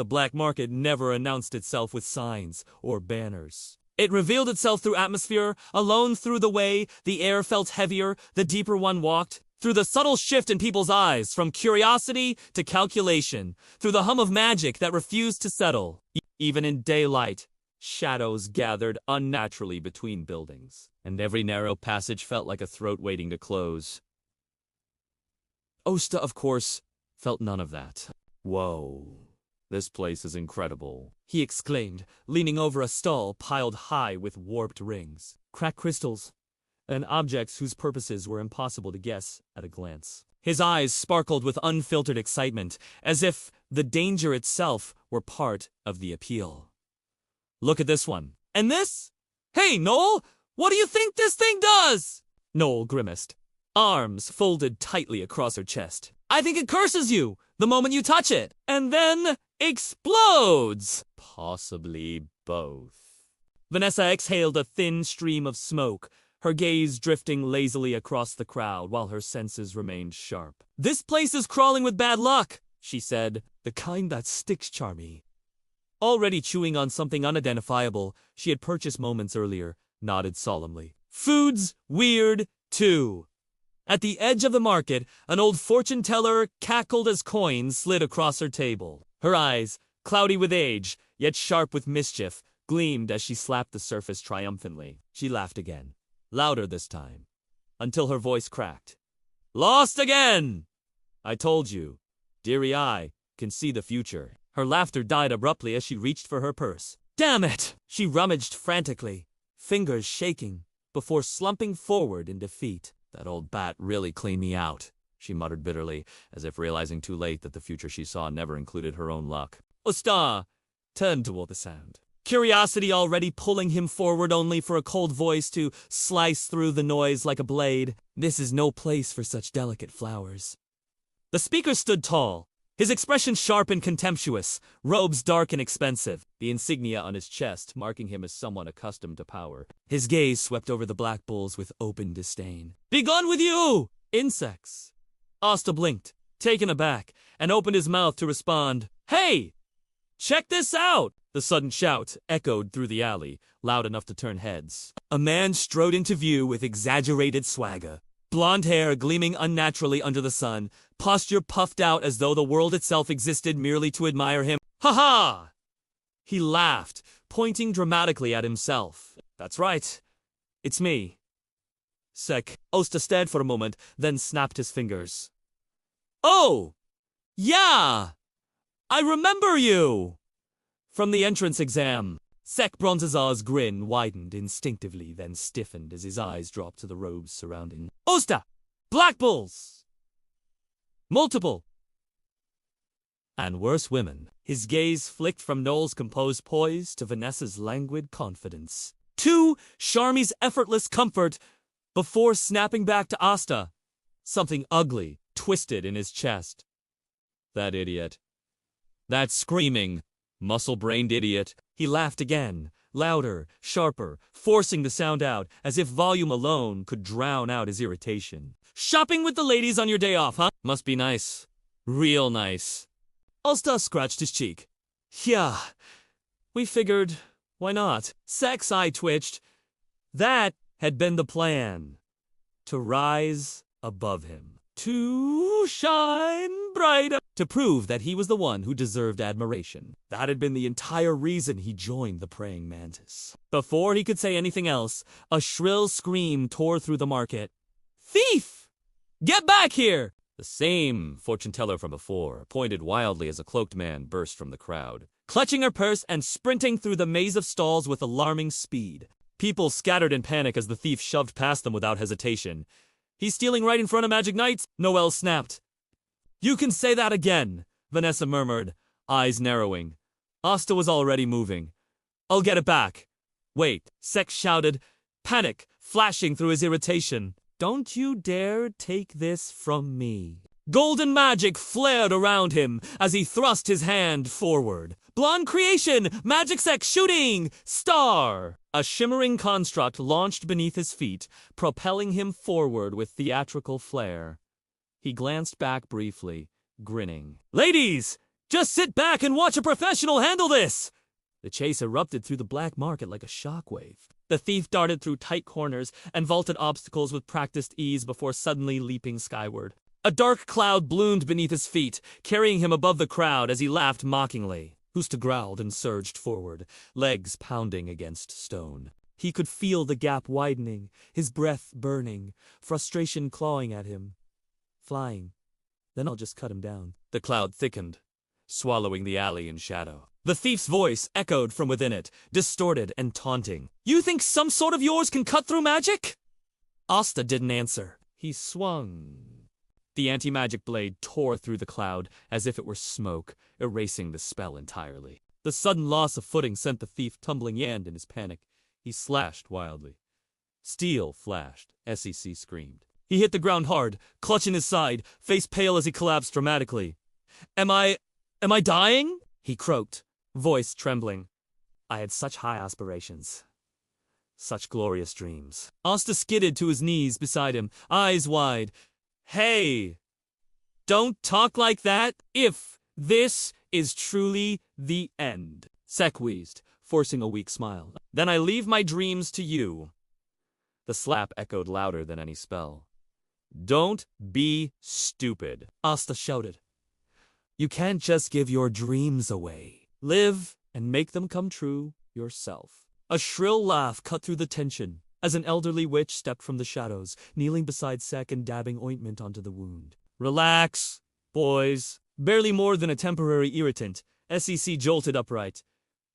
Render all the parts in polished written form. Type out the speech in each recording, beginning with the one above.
The black market never announced itself with signs or banners. It revealed itself through atmosphere, alone through the way the air felt heavier, the deeper one walked, through the subtle shift in people's eyes, from curiosity to calculation, through the hum of magic that refused to settle. Even in daylight, shadows gathered unnaturally between buildings, and every narrow passage felt like a throat waiting to close. Osta, of course, felt none of that. "Whoa, this place is incredible," he exclaimed, leaning over a stall piled high with warped rings, cracked crystals, and objects whose purposes were impossible to guess at a glance. His eyes sparkled with unfiltered excitement, as if the danger itself were part of the appeal. "Look at this one. And this? Hey, Noel, what do you think this thing does?" Noel grimaced, arms folded tightly across her chest. "I think it curses you the moment you touch it, and then explodes." "Possibly both." Vanessa exhaled a thin stream of smoke, her gaze drifting lazily across the crowd while her senses remained sharp. "This place is crawling with bad luck," she said, "the kind that sticks, Charmy." Already chewing on something unidentifiable she had purchased moments earlier, nodded solemnly. "Food's weird, too." At the edge of the market, an old fortune teller cackled as coins slid across her table. Her eyes, cloudy with age, yet sharp with mischief, gleamed as she slapped the surface triumphantly. She laughed again, louder this time, until her voice cracked. "Lost again! I told you, dearie, I can see the future." Her laughter died abruptly as she reached for her purse. "Damn it!" She rummaged frantically, fingers shaking, before slumping forward in defeat. "That old bat really cleaned me out," she muttered bitterly, as if realizing too late that the future she saw never included her own luck. Osta turned toward the sound, curiosity already pulling him forward, only for a cold voice to slice through the noise like a blade. "This is no place for such delicate flowers." The speaker stood tall, his expression sharp and contemptuous, robes dark and expensive, the insignia on his chest marking him as someone accustomed to power. His gaze swept over the black bulls with open disdain. "Begone with you, insects!" Asta blinked, taken aback, and opened his mouth to respond. "Hey! Check this out!" The sudden shout echoed through the alley, loud enough to turn heads. A man strode into view with exaggerated swagger. Blonde hair gleaming unnaturally under the sun, posture puffed out as though the world itself existed merely to admire him. "Ha ha!" He laughed, pointing dramatically at himself. "That's right. It's me." Sek. Osta stared for a moment, then snapped his fingers. "Oh! Yeah! I remember you! From the entrance exam." Sek Bronzazar's grin widened instinctively, then stiffened as his eyes dropped to the robes surrounding. "Osta! Black bulls! Multiple! And worse women." His gaze flicked from Noel's composed poise to Vanessa's languid confidence, to Charmy's effortless comfort, before snapping back to Asta, something ugly twisted in his chest. That idiot. That screaming, muscle-brained idiot. He laughed again, louder, sharper, forcing the sound out, as if volume alone could drown out his irritation. "Shopping with the ladies on your day off, huh? Must be nice. Real nice." Osta scratched his cheek. "Yeah, we figured, why not?" Sek's eye twitched. That had been the plan. To rise above him. To shine brighter. To prove that he was the one who deserved admiration. That had been the entire reason he joined the praying mantis. Before he could say anything else, a shrill scream tore through the market. "Thief! Get back here!" The same fortune teller from before pointed wildly as a cloaked man burst from the crowd, clutching her purse and sprinting through the maze of stalls with alarming speed. People scattered in panic as the thief shoved past them without hesitation. "He's stealing right in front of Magic Knights," Noel snapped. "You can say that again," Vanessa murmured, eyes narrowing. Asta was already moving. "I'll get it back." "Wait," Sek shouted, panic flashing through his irritation. "Don't you dare take this from me." Golden magic flared around him as he thrust his hand forward. "Blonde creation! Magic Sek shooting! Star!" A shimmering construct launched beneath his feet, propelling him forward with theatrical flair. He glanced back briefly, grinning. "Ladies, Just sit back and watch a professional handle this! The chase erupted through the black market like a shockwave. The thief darted through tight corners and vaulted obstacles with practiced ease before suddenly leaping skyward. A dark cloud bloomed beneath his feet, carrying him above the crowd as he laughed mockingly. Husta growled and surged forward, legs pounding against stone. He could feel the gap widening, his breath burning, frustration clawing at him. Flying. Then I'll just cut him down. The cloud thickened, swallowing the alley in shadow. The thief's voice echoed from within it, distorted and taunting. You think some sword of yours can cut through magic? Asta didn't answer. He swung. The anti-magic blade tore through the cloud as if it were smoke, erasing the spell entirely. The sudden loss of footing sent the thief tumbling and in his panic. He slashed wildly. Steel flashed. SEC screamed. He hit the ground hard, clutching his side, face pale as he collapsed dramatically. Am I dying? He croaked, voice trembling. I had such high aspirations. Such glorious dreams. Asta skidded to his knees beside him, eyes wide. Hey! Don't talk like that! If this is truly the end. Sek wheezed, forcing a weak smile. Then I leave my dreams to you. The slap echoed louder than any spell. Don't be stupid, Asta shouted. You can't just give your dreams away. Live and make them come true yourself. A shrill laugh cut through the tension as an elderly witch stepped from the shadows, kneeling beside Sek and dabbing ointment onto the wound. Relax, boys. Barely more than a temporary irritant, SEC jolted upright.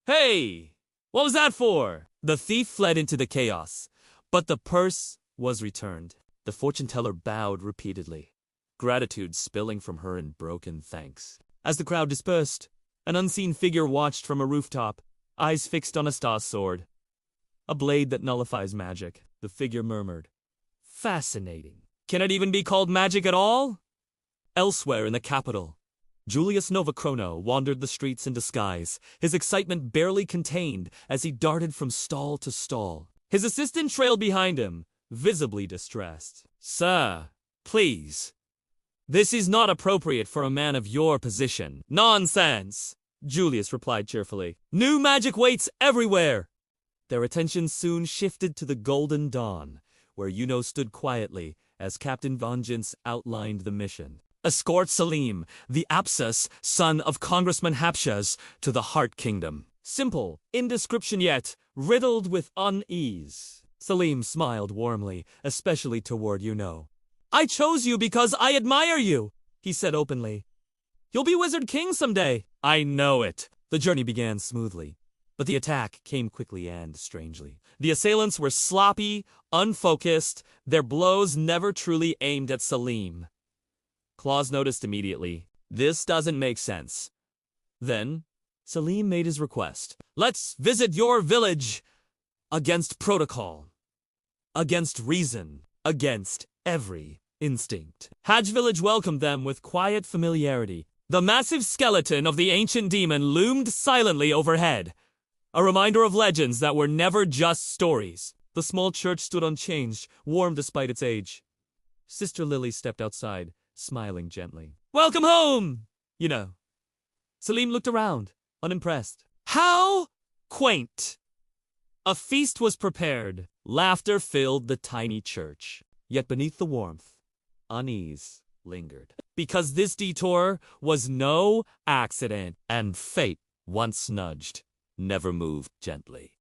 Hey! What was that for? The thief fled into the chaos, but the purse was returned. The fortune teller bowed repeatedly, gratitude spilling from her in broken thanks. As the crowd dispersed, an unseen figure watched from a rooftop, eyes fixed on Asta's sword. A blade that nullifies magic, the figure murmured. Fascinating. Can it even be called magic at all? Elsewhere in the capital, Julius Novachrono wandered the streets in disguise, his excitement barely contained as he darted from stall to stall. His assistant trailed behind him, visibly distressed. Sir, please. This is not appropriate for a man of your position. Nonsense, Julius replied cheerfully. New magic waits everywhere. Their attention soon shifted to the Golden Dawn, where Yuno stood quietly as Captain Vengeance outlined the mission. Escort Salim, the Apsus, son of Congressman Hapshaz, to the Heart Kingdom. Simple, in description yet, riddled with unease. Salim smiled warmly, especially toward Yuno. I chose you because I admire you, he said openly. You'll be Wizard King someday. I know it. The journey began smoothly, but the attack came quickly and strangely. The assailants were sloppy, unfocused, their blows never truly aimed at Salim. Claus noticed immediately. This doesn't make sense. Then, Salim made his request. Let's visit your village. Against protocol. Against reason. Against every instinct. Hajj Village welcomed them with quiet familiarity. The massive skeleton of the ancient demon loomed silently overhead, a reminder of legends that were never just stories. The small church stood unchanged, warm despite its age. Sister Lily stepped outside, smiling gently. Welcome home, you know. Salim looked around, unimpressed. How quaint. A feast was prepared. Laughter filled the tiny church. Yet beneath the warmth, unease lingered. Because this detour was no accident, and fate, once nudged, never moved gently.